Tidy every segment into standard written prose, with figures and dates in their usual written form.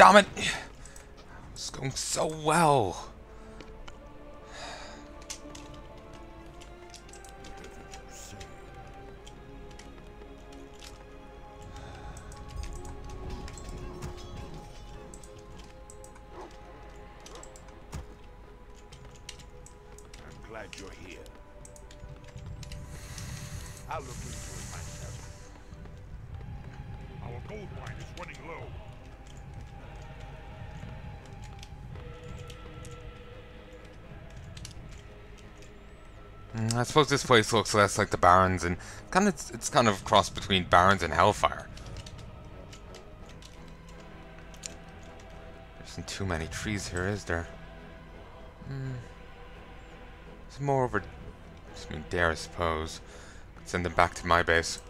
damn it! It's going so well. I'm glad you're here. I'll look into it myself. Our gold mine is running low. I suppose this place looks less like the Barrens, and it's kind of crossed between Barrens and Hellfire. There isn't too many trees here, is there? It's more over there, I suppose. Send them back to my base.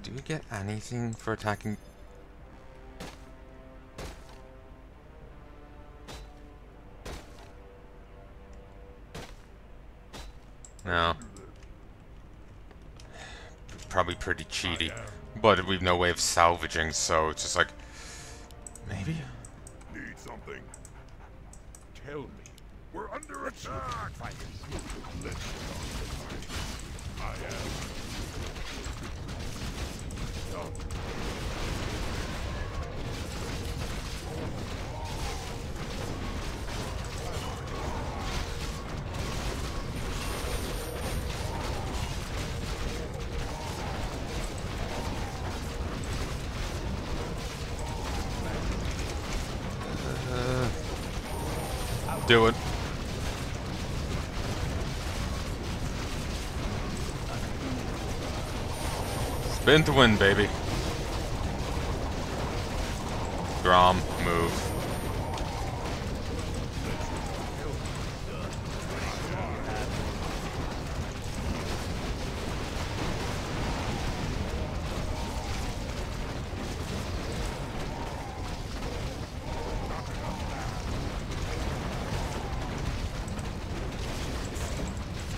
Do we get anything for attacking? No. Probably pretty cheaty. But we've no way of salvaging, so it's just like... Maybe? Need something? Tell me. We're under attack! Let's get on the fight. I am. Do it. Spin to win, baby. Grom, move.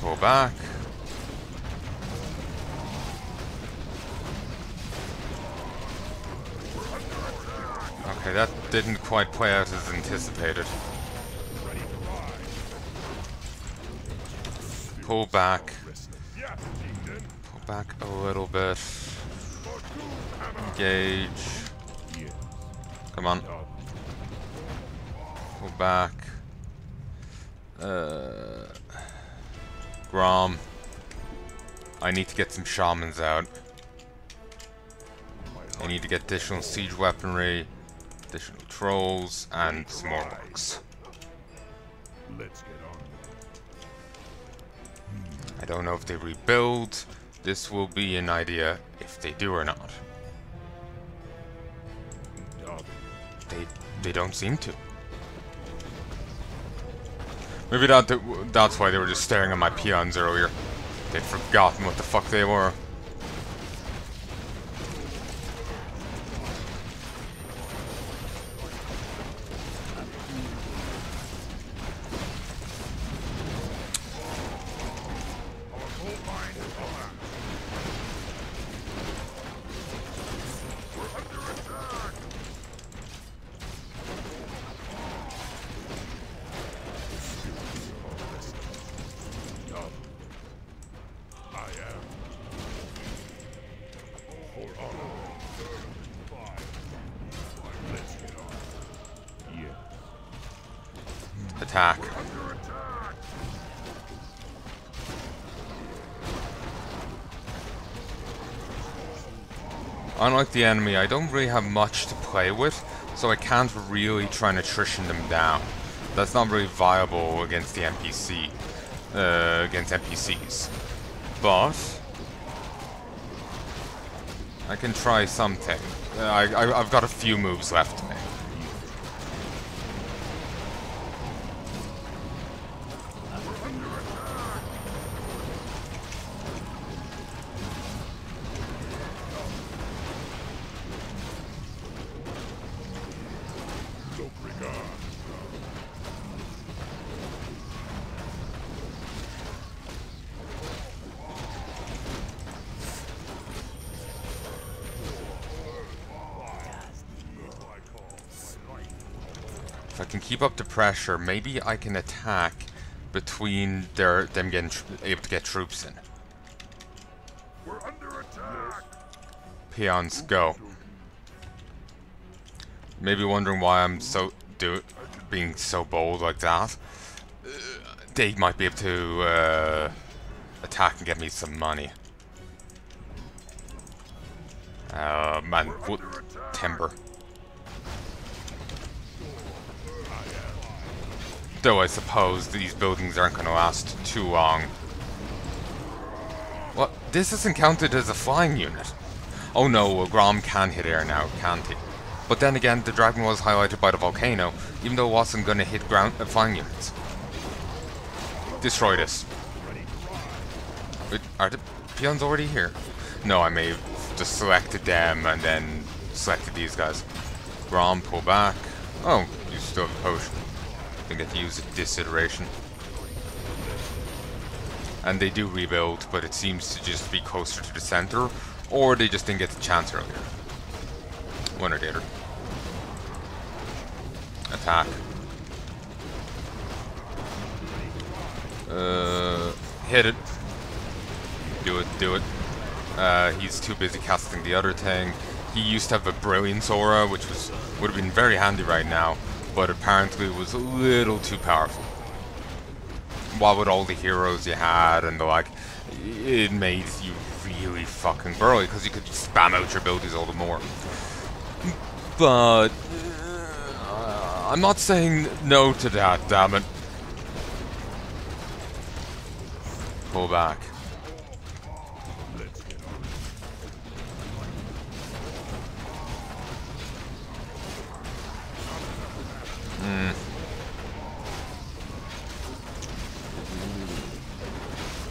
Pull back. Okay, that didn't quite play out as anticipated. Pull back. Pull back a little bit. Engage. Come on. Pull back. Grom. I need to get some shamans out. I need to get additional siege weaponry, additional trolls, and some more orcs. Let's get on. I don't know if they rebuild. This will be an idea if they do or not. They don't seem to. Maybe that's why they were just staring at my peons earlier. They'd forgotten what the fuck they were. Attack. Unlike the enemy, I don't really have much to play with, so I can't really try and attrition them down. That's not really viable against the NPC, against NPCs. But I can try something. I've got a few moves left to make. I can keep up the pressure, maybe I can attack between them getting able to get troops in. We're under attack. Peons, go. Maybe wondering why I'm being so bold like that. They might be able to attack and get me some money. Man, wood, timber. Though I suppose these buildings aren't going to last too long. What? This isn't counted as a flying unit. Oh no, a Grom can hit air now, can't he? But then again, the dragon was highlighted by the volcano, even though it wasn't going to hit flying units. Destroy this. Wait, are the peons already here? No, I may have just selected them and then selected these guys. Grom, pull back. Oh, you still have a potion. Don't get to use it this iteration. And they do rebuild, but it seems to just be closer to the center, or they just didn't get the chance earlier. One or the other. Attack. Hit it. Do it, do it. He's too busy casting the other thing. He used to have a Brilliance Aura, which would have been very handy right now, but apparently it was a little too powerful. What with all the heroes you had and the like, it made you really fucking burly, because you could spam out your abilities all the more. But I'm not saying no to that, damn it. Pull back.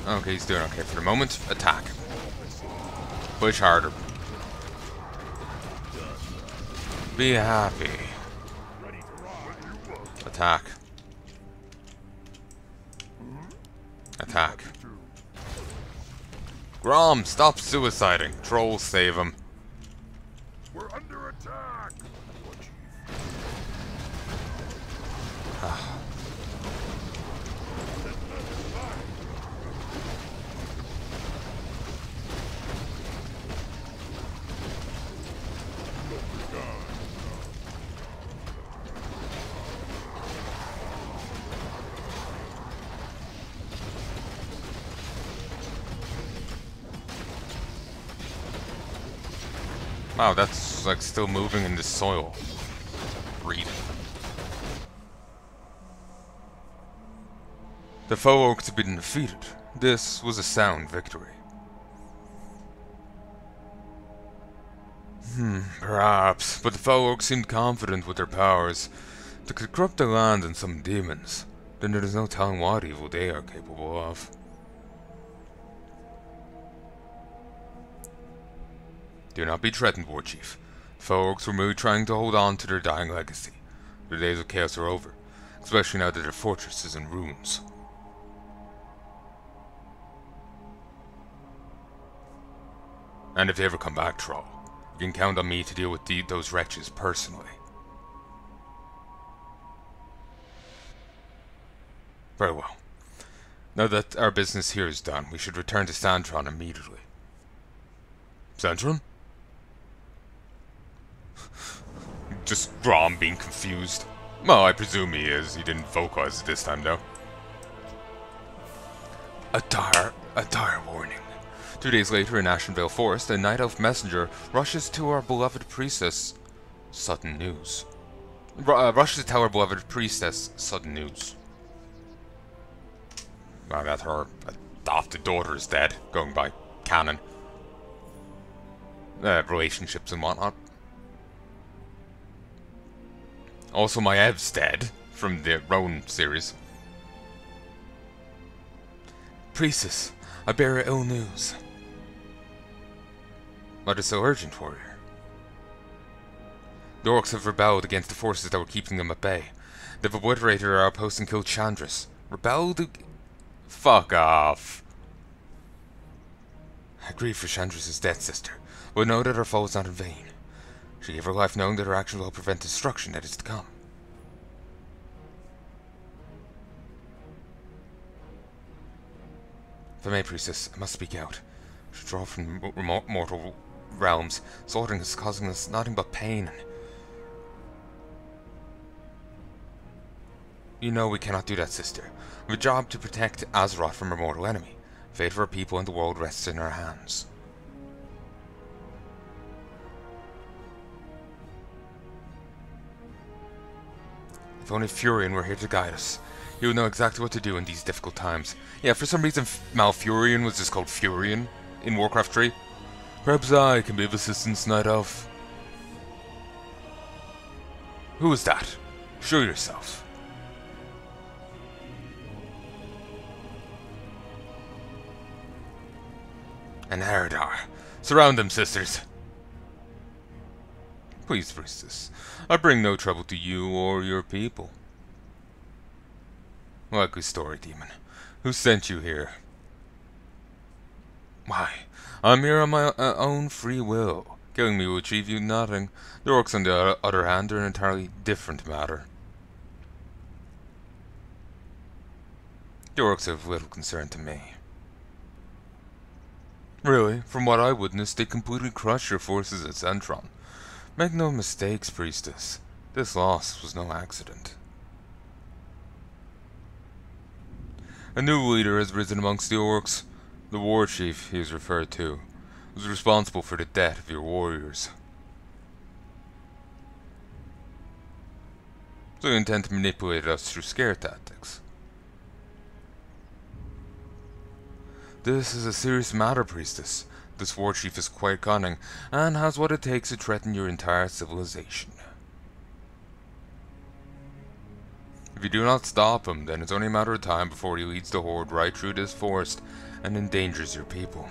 Okay, he's doing okay for the moment. Attack. Push harder. Be happy. Attack. Attack. Grom, stop suiciding. Trolls, save him. We're under attack. Wow, that's like still moving in the soil. Read. The foe orcs have been defeated. This was a sound victory. Perhaps, but the foe orcs seemed confident with their powers. They could corrupt the land and some demons. Then there is no telling what evil they are capable of. Do not be threatened, Warchief. Foe orcs were merely trying to hold on to their dying legacy. Their days of chaos are over, especially now that their fortress is in ruins. And if they ever come back, Troll, you can count on me to deal with those wretches personally. Very well. Now that our business here is done, we should return to Santron immediately. Santron? Just Grom being confused. Well, I presume he is. He didn't vocalize it this time, though. A dire warning. 2 days later in Ashenvale Forest, a night elf messenger rushes to our beloved priestess. Sudden news. Rushes to tell our beloved priestess sudden news. Well, that her adopted daughter is dead, going by canon. Relationships and whatnot. Also, my Ev's dead, from the Roan series. Priestess, I bear her ill news. What is so urgent, warrior? The orcs have rebelled against the forces that were keeping them at bay. They've obliterated our outpost and killed Chandris. Rebelled? Fuck off. I grieve for Chandris' dead sister, but know that her fall was not in vain. She gave her life knowing that her actions will prevent destruction that is to come. If I may, priestess, I must speak out. To draw from mortal realms, sorting is causing us nothing but pain. You know we cannot do that, sister. We have a job to protect Azeroth from our mortal enemy. Fate of our people and the world rests in our hands. If only Furion were here to guide us. He would know exactly what to do in these difficult times. Yeah, for some reason Malfurion was just called Furion in WarCraft 3. Perhaps I can be of assistance, Night Elf. Who is that? Show yourself. And Heredar. Surround them, sisters. Please, priestess. I bring no trouble to you or your people. Likely story, demon. Who sent you here? Why, I'm here on my own free will. Killing me will achieve you nothing. The orcs, on the other hand, are an entirely different matter. The orcs are of little concern to me. Really, from what I witnessed, they completely crushed your forces at Zentron. Make no mistakes, priestess. This loss was no accident. A new leader has risen amongst the orcs. The war chief he is referred to was responsible for the death of your warriors. So you intend to manipulate us through scare tactics. This is a serious matter, priestess. This war chief is quite cunning, and has what it takes to threaten your entire civilization. If you do not stop him, then it's only a matter of time before he leads the Horde right through this forest and endangers your people.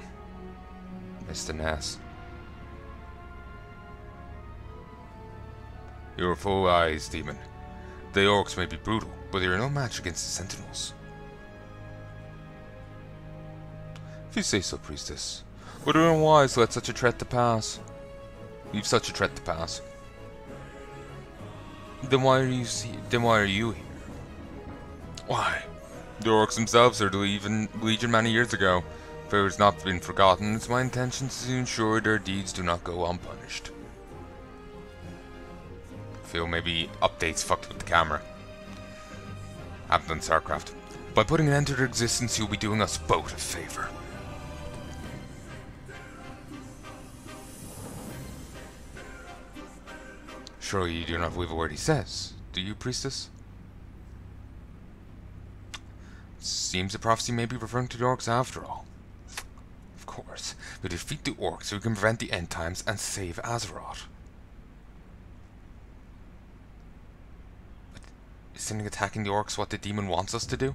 Mr. Ness. You are full of eyes, demon. The orcs may be brutal, but they are no match against the sentinels. If you say so, priestess. Would it be unwise to let such a threat to pass? Leave such a threat to pass. Then why are you here? Why? The orcs themselves are the Legion many years ago. If it has not been forgotten, it's my intention to ensure their deeds do not go unpunished. I feel maybe updates fucked with the camera. Haven't done StarCraft. By putting an end to their existence, you'll be doing us both a favor. Surely you do not believe a word he says, do you, priestess? Seems the prophecy may be referring to the orcs after all. Of course, we defeat the orcs so we can prevent the end times and save Azeroth. But isn't attacking the orcs what the demon wants us to do?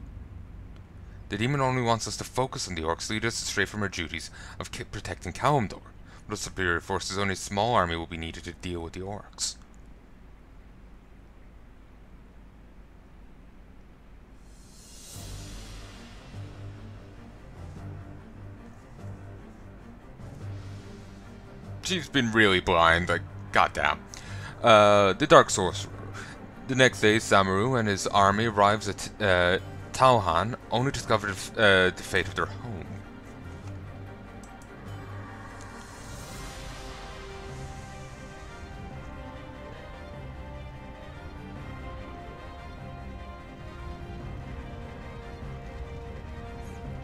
The demon only wants us to focus on the orcs, lead us astray from our duties of protecting Kalimdor. With a superior forces, only a small army will be needed to deal with the orcs. She's been really blind, like, goddamn. The Dark Sorcerer. The next day, Samaru and his army arrives at Talhan, only to discover the fate of their home.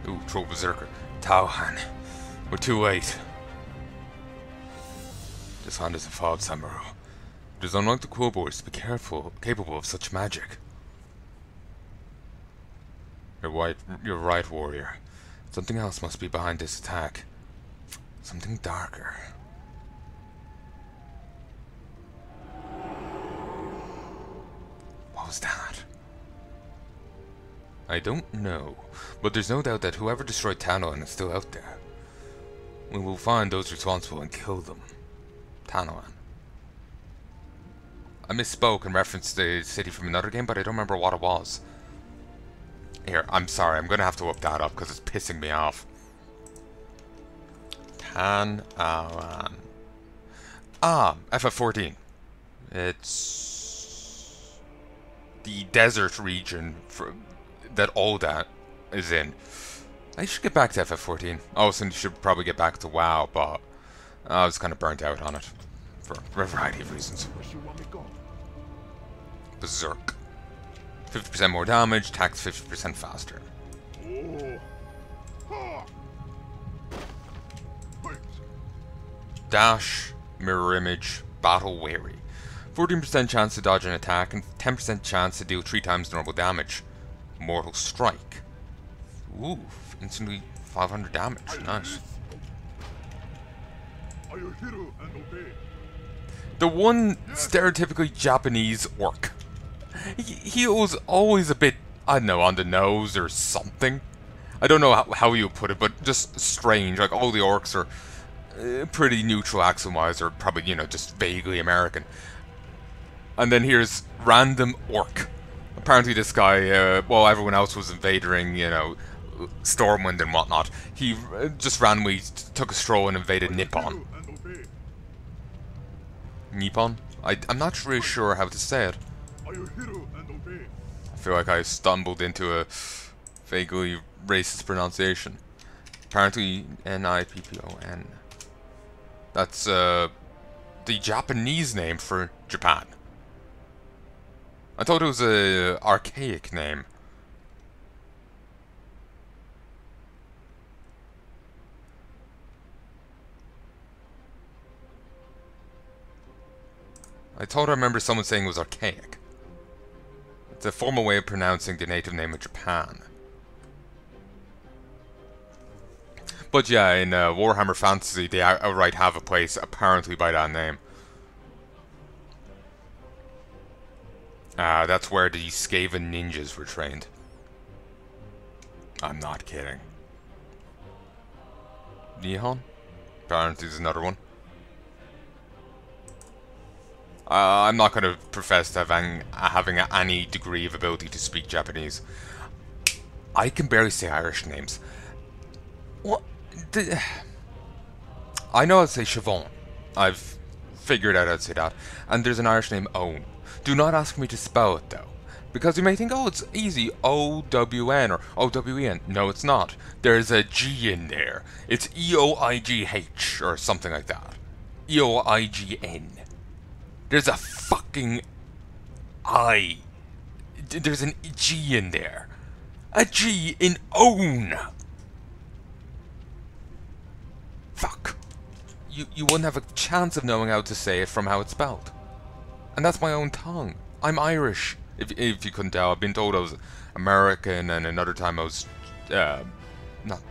Ooh, Troll Berserker. Talhan. We're too late. This hand is a fob, Samaru. It is unlike the Quill Boys to be capable of such magic. You're right, warrior. Something else must be behind this attack. Something darker. What was that? I don't know, but there's no doubt that whoever destroyed Tanoan is still out there. We will find those responsible and kill them. Tanoan. I misspoke and referenced the city from another game, but I don't remember what it was. Here, I'm sorry, I'm gonna have to look that up because it's pissing me off. Tanoan. Ah, FF14. It's the desert region that all that is in. I should get back to FF14. Also, you should probably get back to WoW, but I was kind of burnt out on it for a variety of reasons. Berserk. 50% more damage, attacks 50% faster. Dash, mirror image, battle wary. 14% chance to dodge an attack and 10% chance to deal 3 times normal damage. Mortal strike. Ooh, instantly 500 damage. Nice. The one stereotypically Japanese orc. He was always a bit, I don't know, on the nose or something. I don't know how you put it, but just strange. Like, all the orcs are pretty neutral accent-wise, or probably, you know, just vaguely American. And then here's random orc. Apparently this guy, while everyone else was invading, you know, Stormwind and whatnot, he just randomly took a stroll and invaded Nippon. Nippon? I'm not really sure how to say it. I feel like I stumbled into a vaguely racist pronunciation. Apparently Nippon. That's the Japanese name for Japan. I thought it was a archaic name. I thought I remember someone saying it was archaic. It's a formal way of pronouncing the native name of Japan. But yeah, in Warhammer Fantasy, they outright have a place apparently by that name. That's where the Skaven ninjas were trained. I'm not kidding. Nihon? Apparently there's another one. I'm not going to profess to having any degree of ability to speak Japanese. I can barely say Irish names. What? I know I'd say Siobhan. I've figured out how to say that. And there's an Irish name, Owen. Do not ask me to spell it, though. Because you may think, oh, it's easy, O-W-N or O-W-E-N. No, it's not. There's a G in there. It's E-O-I-G-H or something like that. E-O-I-G-N. There's a fucking I. There's an G in there. A G in own. Fuck. You wouldn't have a chance of knowing how to say it from how it's spelled. And that's my own tongue. I'm Irish. If you couldn't tell, I've been told I was American, and another time I was not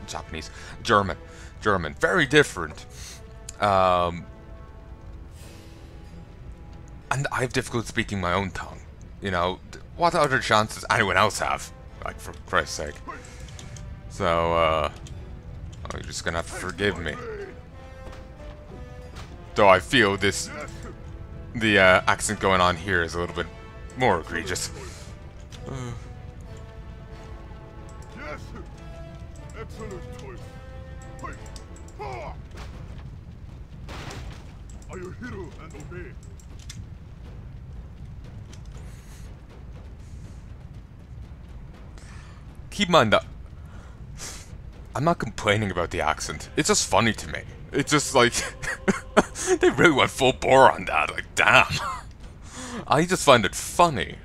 Japanese, German. Very different. And I have difficulty speaking my own tongue. You know, what other chance does anyone else have? Like, for Christ's sake. So, you're just gonna have to forgive me. Though I feel the accent going on here is a little bit more egregious. Yes! Excellent choice. Are you hero and obey? Keep in mind that I'm not complaining about the accent. It's just funny to me. It's just like they really went full bore on that. Like, damn. I just find it funny.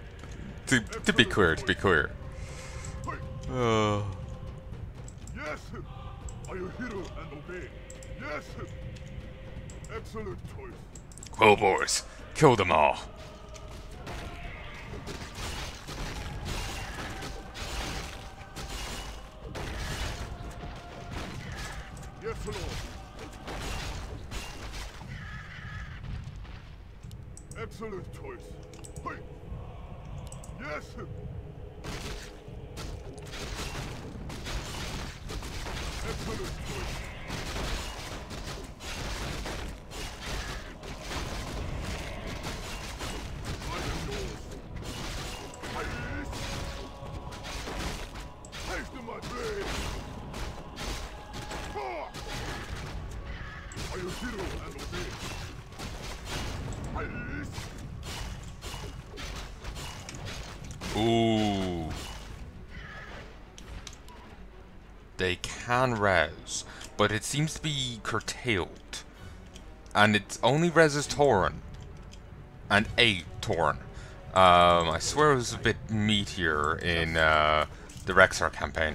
To be clear. Yes. Are you hero and obey? Yes. Excellent choice. Quill boars, kill them all. Yes, Lord. Excellent choice. Hey. Yes. Excellent choice. I am yours. Taste of my blade. Are you hero and obey? Ooh. They can res, but it seems to be curtailed. And it's only reses Tauren. And a Tauren. I swear it was a bit meatier in the Rexar campaign.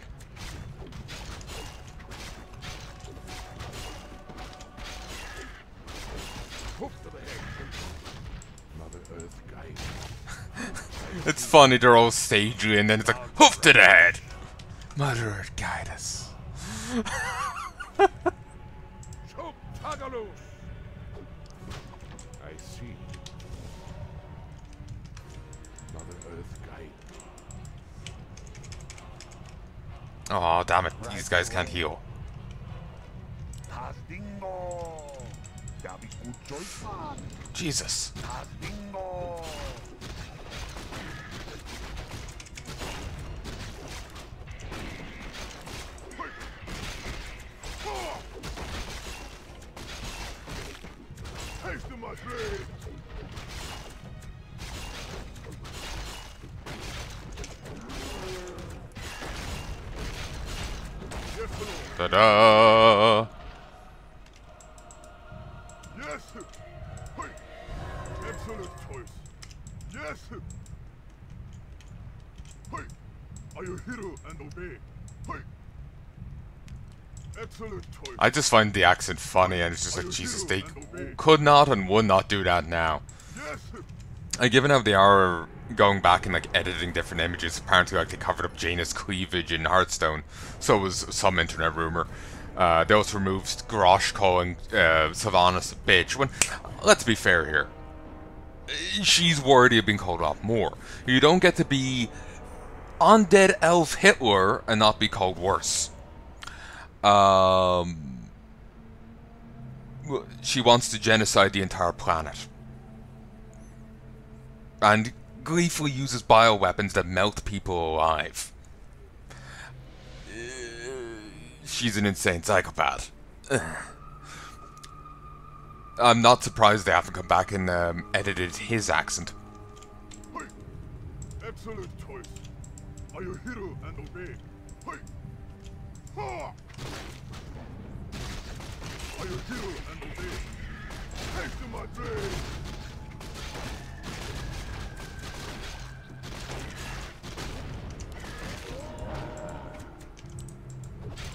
It's funny, they're all sagely, and then it's like, hoof to the head! Mother Earth, guide us. I see. Mother Earth guide. Oh, damn it, these guys can't heal. Jesus. Ta-da! Yes! Hey! Excellent choice. Yes! Hey! Are you hero and obey? Hey! Excellent choice. I just find the accent funny, and it's just like, Jesus, they could not and would not do that now. Yes! And given how they are going back and like editing different images, apparently like they covered up Jaina's cleavage in Hearthstone, so was some internet rumor. They also removed Grosh calling Sylvanas a bitch. When, let's be fair here, she's worthy of being called out more. You don't get to be undead elf Hitler and not be called worse. She wants to genocide the entire planet. And gleefully uses bioweapons that melt people alive. She's an insane psychopath. I'm not surprised they haven't come back and edited his accent. Hey! Excellent choice. Are you hero and obey? Hey! Ha! Are you hero and obey? Take to my grave!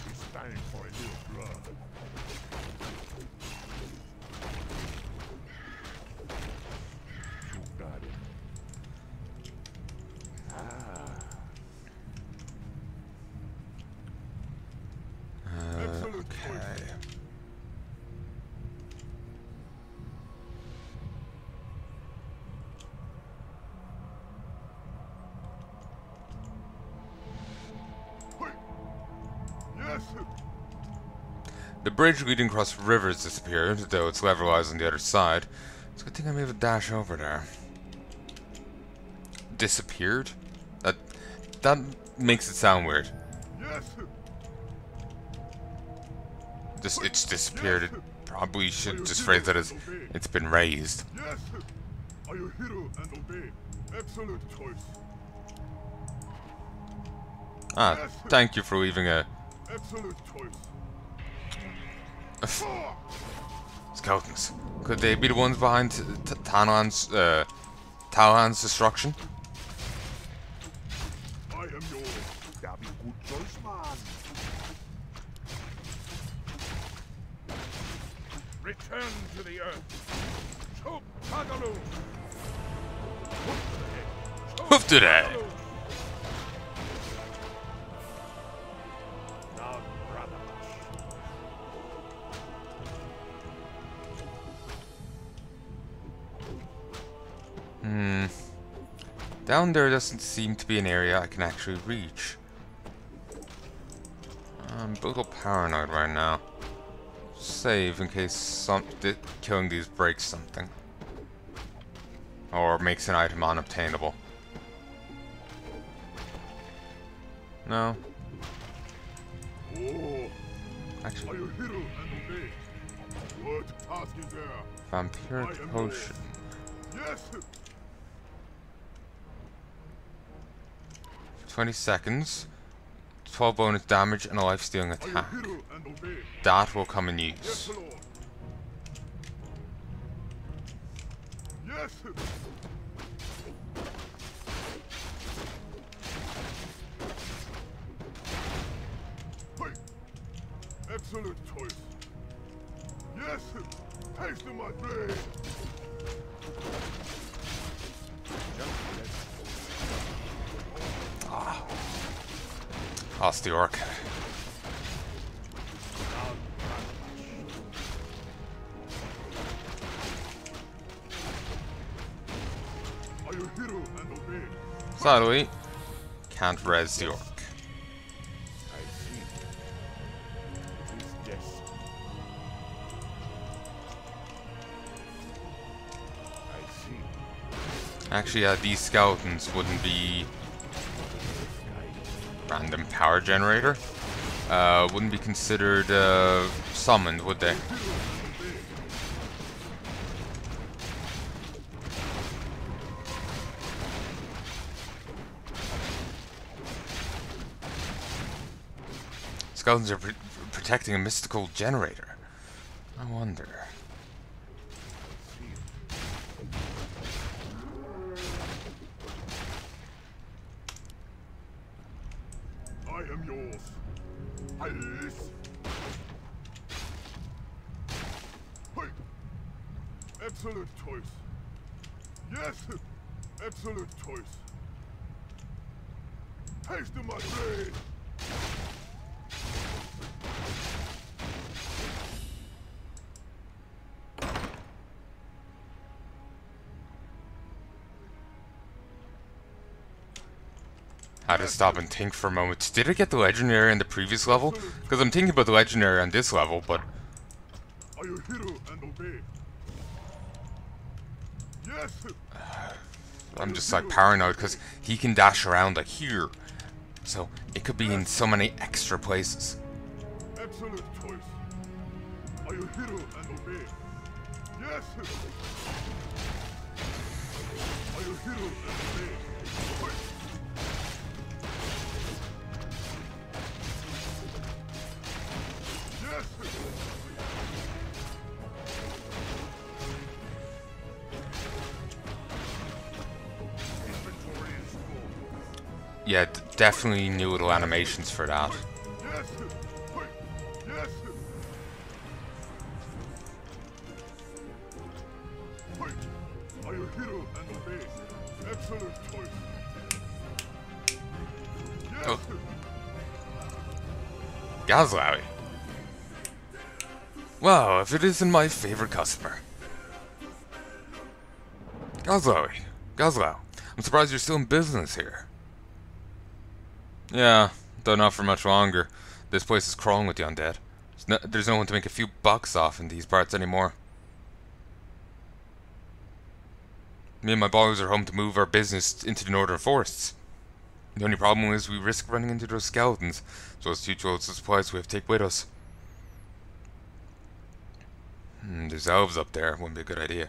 It's time for a little blood. You got it. Excellent choice. Yes. The bridge leading across rivers disappeared, though its level lies on the other side. It's a good thing I'm able to dash over there. Disappeared? That makes it sound weird. Yes. It's disappeared. It probably should just phrase it as it's been raised. Yes. Are you hero and obey? Excellent choice. Ah, thank you for leaving a Excellent choice. skeletons. Could they be the ones behind Talhan's destruction? I am yours. That be good choice, man. Return to the earth. Choke Tagaloo. Hoof to the head. Now, brother. Down there doesn't seem to be an area I can actually reach. I'm a little paranoid right now. Save in case killing these breaks something. Or makes an item unobtainable. No. Oh, Actually, are you hero and obey? What task is there? vampiric potion. Yes. 20 seconds. 12 bonus damage, and a life-stealing Are you attack. hero and obey? That will come in Yes, use. Lord. Yes. Hey. Excellent choice. Yes. Haste to my blade. Lost the orc. Are you hero and obey? Sadly, can't res the orc. I see. It is destiny. I see. Actually, these skeletons wouldn't be random power generator. Wouldn't be considered summoned, would they? Skeletons are protecting a mystical generator. I wonder. I am yours. Yes. Hey. Excellent choice. Yes. Excellent choice. Haste to my blade. Had to stop and think for a moment. Did I get the legendary in the previous level? Because I'm thinking about the legendary on this level, but Are you hero and obey? Yes. I'm just like paranoid because he can dash around like here. So it could be in so many extra places. Excellent choice. Are you hero and obey? Yes. Are you hero and obey? Wait. Yes. Inventory is full. Yeah, definitely new little animations for that. Yes. Wait. Yes. Wait. Are you hero and obey? Excellent choice. Yes. Oh. Gazlowy. Well, if it isn't my favorite customer. Gazlowy. Gazlow. I'm surprised you're still in business here. Yeah, though not for much longer. This place is crawling with the undead. There's no one to make a few bucks off in these parts anymore. Me and my boys are home to move our business into the northern forests. The only problem is we risk running into those skeletons, so it's huge loads of supplies we have to take with us. There's elves up there, wouldn't be a good idea.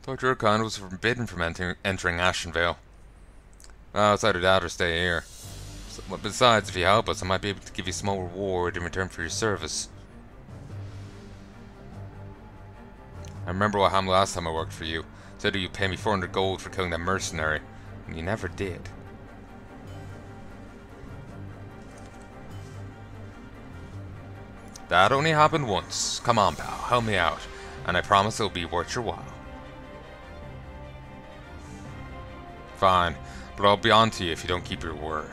Thought your kind was forbidden from entering Ashenvale. Well, it's either that or stay here. But besides, if you help us, I might be able to give you a small reward in return for your service. I remember what happened last time I worked for you. Said you'd pay me 400 gold for killing that mercenary, and you never did. That only happened once. Come on, pal, help me out, and I promise it'll be worth your while. Fine, but I'll be on to you if you don't keep your word.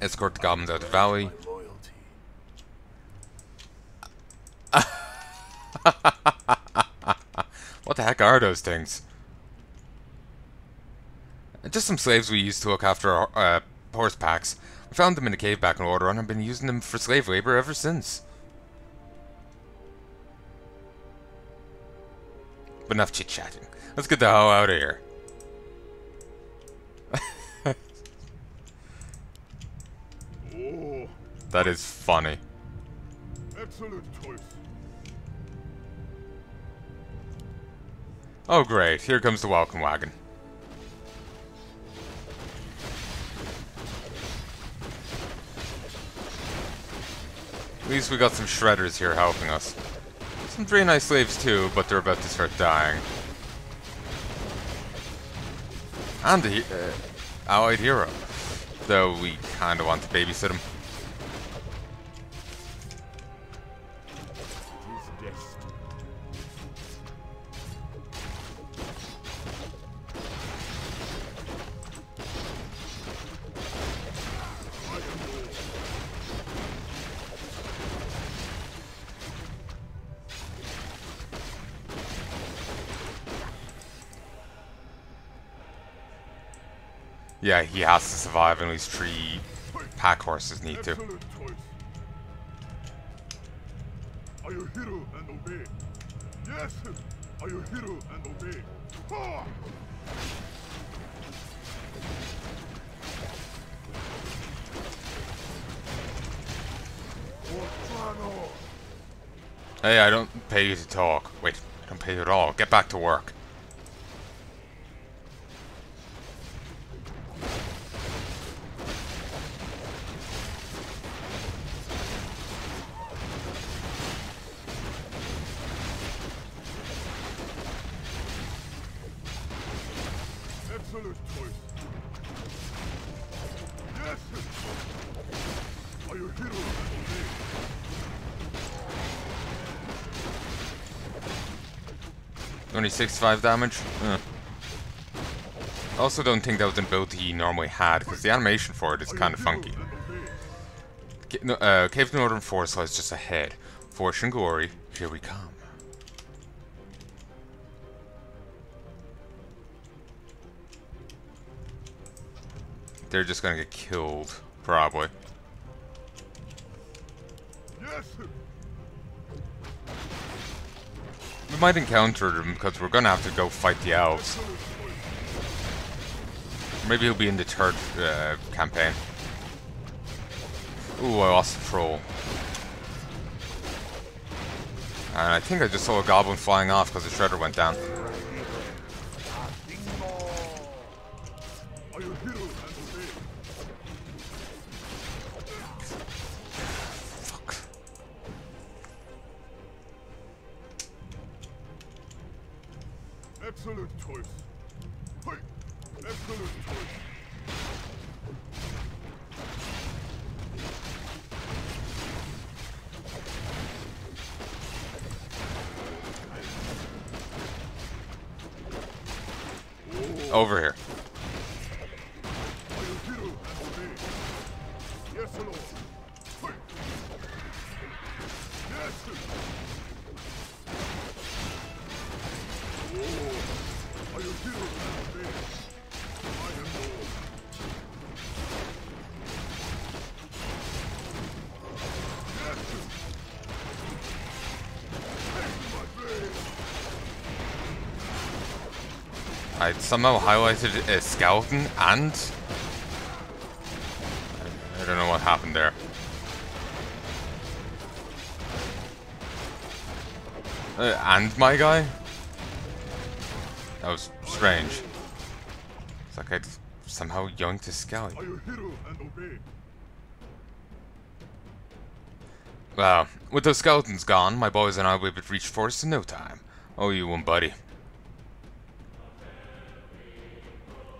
Escort the goblins out of the valley. What the heck are those things? Just some slaves we used to look after our horse packs. We found them in a cave back in Horde and have been using them for slave labor ever since. But enough chit-chatting. Let's get the hell out of here. Oh, That is funny. excellent choice. Oh great, here comes the welcome wagon. At least we got some shredders here helping us. Some pretty nice slaves too, but they're about to start dying. And the allied hero. Though we kinda want to babysit him. Yeah, he has to survive, and at least 3 pack horses need to. Are you hero and obey? Yes! Are you hero and obey? Ha! Hey, I don't pay you to talk. Wait, I don't pay you at all. Get back to work. Excellent choice. Yes! Are you hero and obey? Only 65 damage? I also don't think that was an ability he normally had, because the animation for it is kind of funky. Cave of the Northern Forest lies just ahead. Fortune and glory, here we come. They're just gonna get killed, probably. Yes! We might encounter them because we're gonna have to go fight the elves. Maybe he'll be in the 3rd campaign. Ooh, I lost the troll. And I think I just saw a goblin flying off because the shredder went down. Are you hero and obey? Fuck. Excellent choice. Hey! Excellent choice. Over here. Are you hero and obey? Yes, Lord. Hey! Yes! Are you hero and obey? I am Lord. Yes! Take my blade! I somehow highlighted a skeleton and... I don't know what happened there. And my guy? That was strange. It's like I'd somehow yoinked a skelly. Are you hero and obey? Well, with those skeletons gone, my boys and I will be at Reach Forest in no time. Oh, you one, buddy.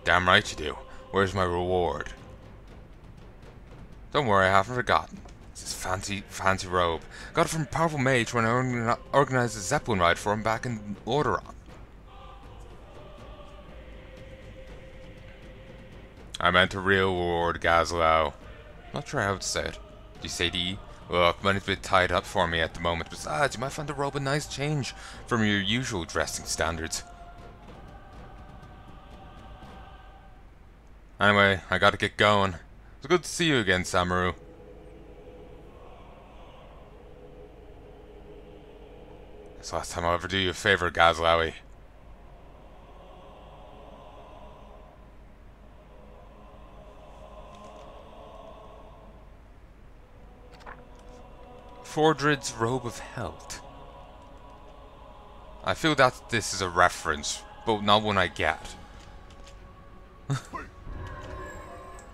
Damn right you do. Where's my reward? Don't worry, I haven't forgotten. It's this fancy robe. Got it from a powerful mage when I organized a Zeppelin ride for him back in Lordaeron. I meant a real reward, Gazlow. Not sure how to say it. Do you say D? Look, money's a bit tied up for me at the moment. Besides, you might find the robe a nice change from your usual dressing standards. Anyway, I gotta get going. It's good to see you again, Samaru. It's the last time I'll ever do you a favor, Gazlowy. Fordred's Robe of Health. I feel that this is a reference, but not one I get.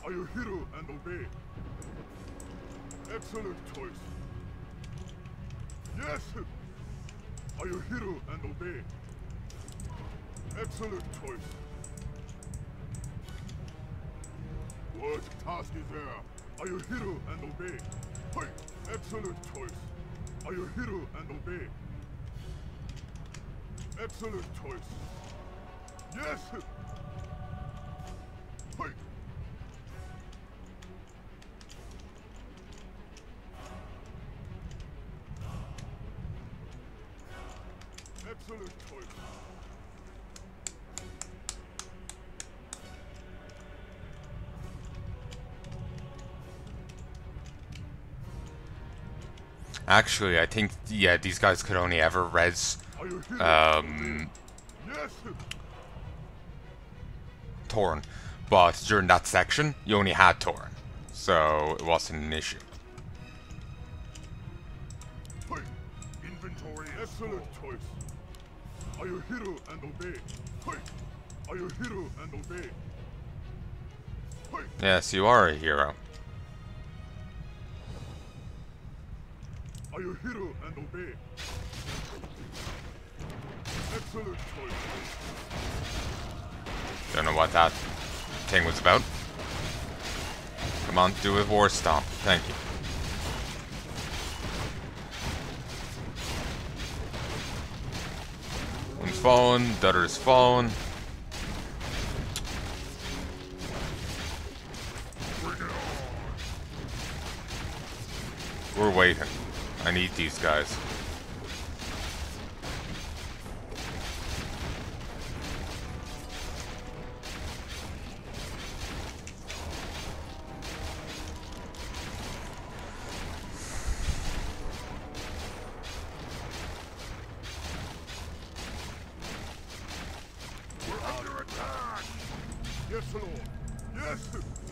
Are you hero and obey? Excellent choice. Yes! Are you hero and obey? Excellent choice. What task is there? Are you hero and obey? Hey! Excellent choice. Are you hero and obey? Excellent choice. Yes! Hey! Excellent choice. Actually, I think, yeah, these guys could only ever res, Yes! Torn. But during that section, you only had Torn. So, it wasn't an issue. Hey! Inventory. Excellent choice. Are you hero and obey? Hey! Are you hero and obey? Hey! Yes, you are a hero. Are you hero and obey? Excellent choice. Don't know what that thing was about. Come on, do a war stomp. Thank you. One's fallen, the other's fallen. Bring it on. We're waiting. I need these guys. We're under attack. Yes, Lord. Yes.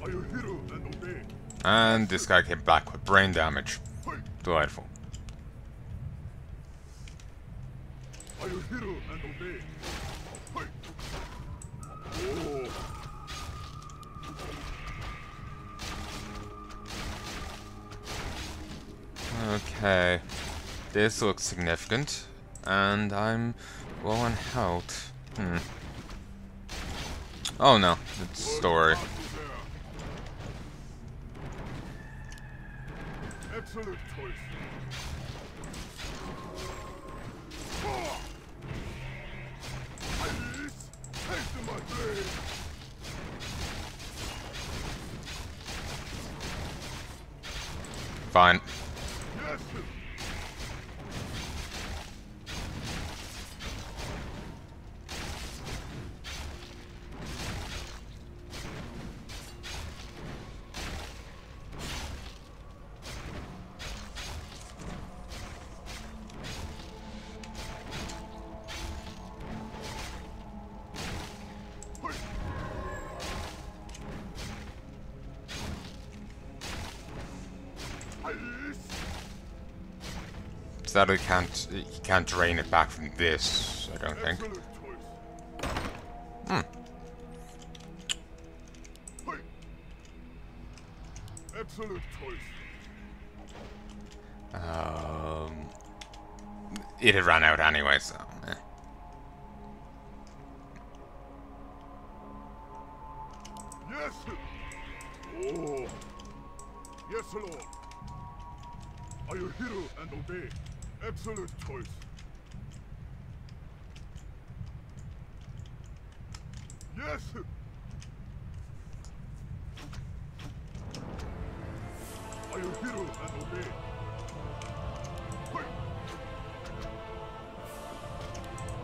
Are you hero and obey? And this guy came back with brain damage. Hey! Delightful. Are you hero and obey? Hey! Oh! Okay. This looks significant. And I'm low on health. Oh no, it's a story. Excellent choice. Please, taste my blade. Fine. Yes. Sadly, he can't drain it back from this, I don't think. Excellent choice. Hmm. Hey. Excellent choice. It had run out anyway, so. Yes. Oh. Yes, Lord. Are you hero and obey? Excellent choice. Yes. Are you hero and obey? Hey.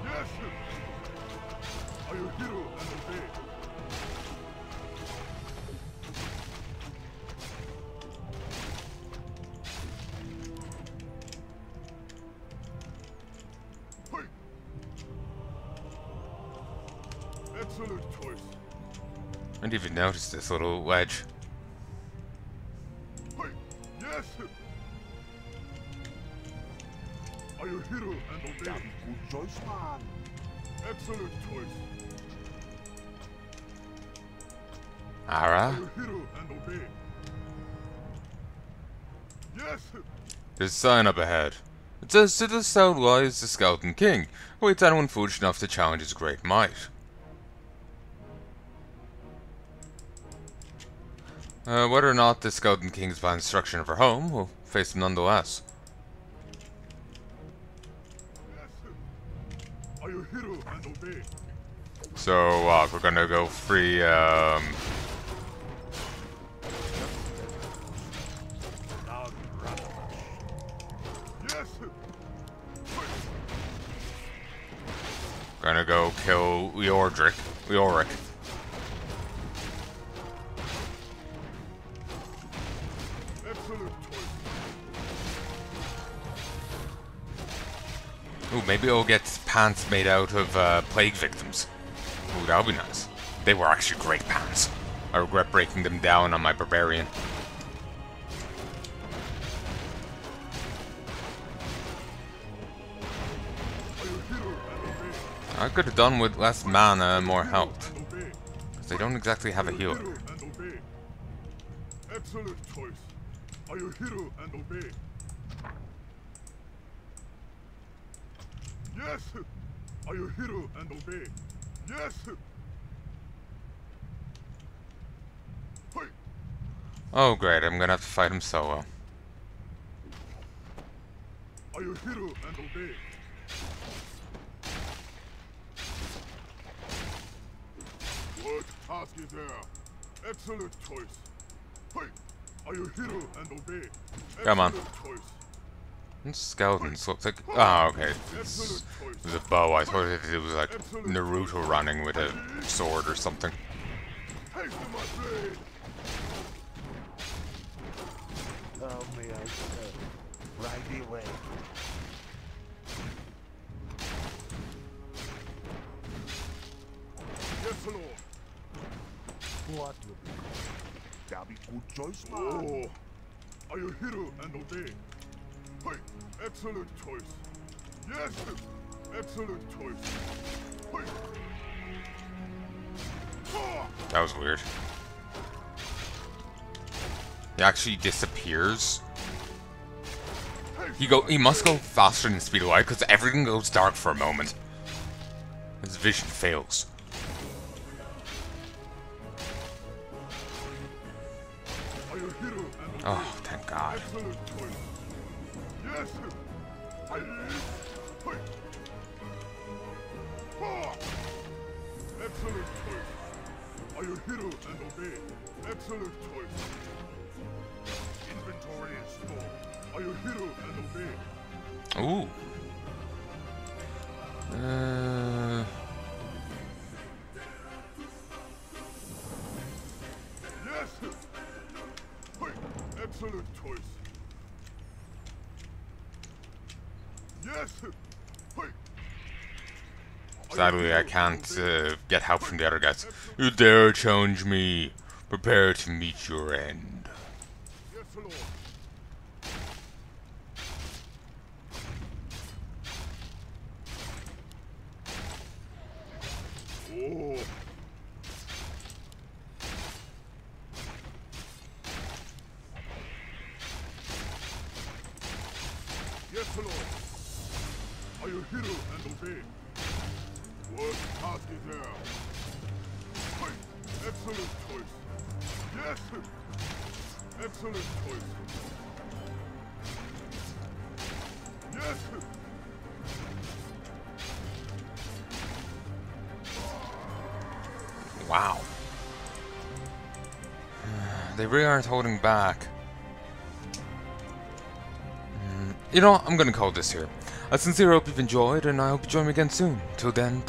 Yes. Are you hero and obey? Hey. Excellent choice. I didn't even notice this little wedge. Hey. Yes. Are you hero and obey? Good choice, man. Excellent choice. Ara? Are you hero and obey? Yes! There's a sign up ahead. It says, to the south lies the Skeleton King, who waits anyone foolish enough to challenge his great might. Whether or not the Skeleton King's by instruction of her home, we'll face him nonetheless. Yes! Are you hero and obey? So, we're gonna go free, Yes! gonna go kill Leoric. Excellent choice. Ooh, maybe we'll get pants made out of, plague victims. Ooh, that'll be nice. They were actually great pants. I regret breaking them down on my barbarian. Are you hero and obey? I could have done with less mana and more health. And obey. Because they don't exactly have a healer. Hero and obey. Excellent choice. Are you hero and obey? Yes! Are you hero and obey? Yes! Hey! Oh great, I'm gonna have to fight him solo. Are you hero and obey? What task is there? Excellent choice. Hey! Are you hero and obey? Come on. Excellent choice. Skeletons looks like. Oh, okay. It's Excellent choice. it was a bow. I thought it was like Naruto running with a sword or something. Haste to my blade! How may I serve? Right away. Yes, Lord. What will be? That'll be good choice, man. Oh, are you hero and obey? Hey, excellent choice. Yes, excellent choice. Hey. Ah! That was weird. He actually disappears. He must go faster than the speed of light because everything goes dark for a moment. His vision fails. Are you hero and obey? Oh, thank God. Excellent choice. Yes. Hey. Hey. Ah! Excellent choice. Are you hero and obey? Excellent choice. Inventory is full. Are you hero and obey? Ooh. Yes. Hey. Excellent choice. Yes. Hey. Sadly, I can't get help from the other guys. You dare challenge me? Prepare to meet your end. Yes, Lord. Oh. Yes, Lord. Are you hero and obey? What task is there? Hey, excellent choice. Yes. Excellent choice. Yes. Wow. They really aren't holding back. You know, I'm gonna call this here. I sincerely hope you've enjoyed, and I hope you join me again soon. Till then.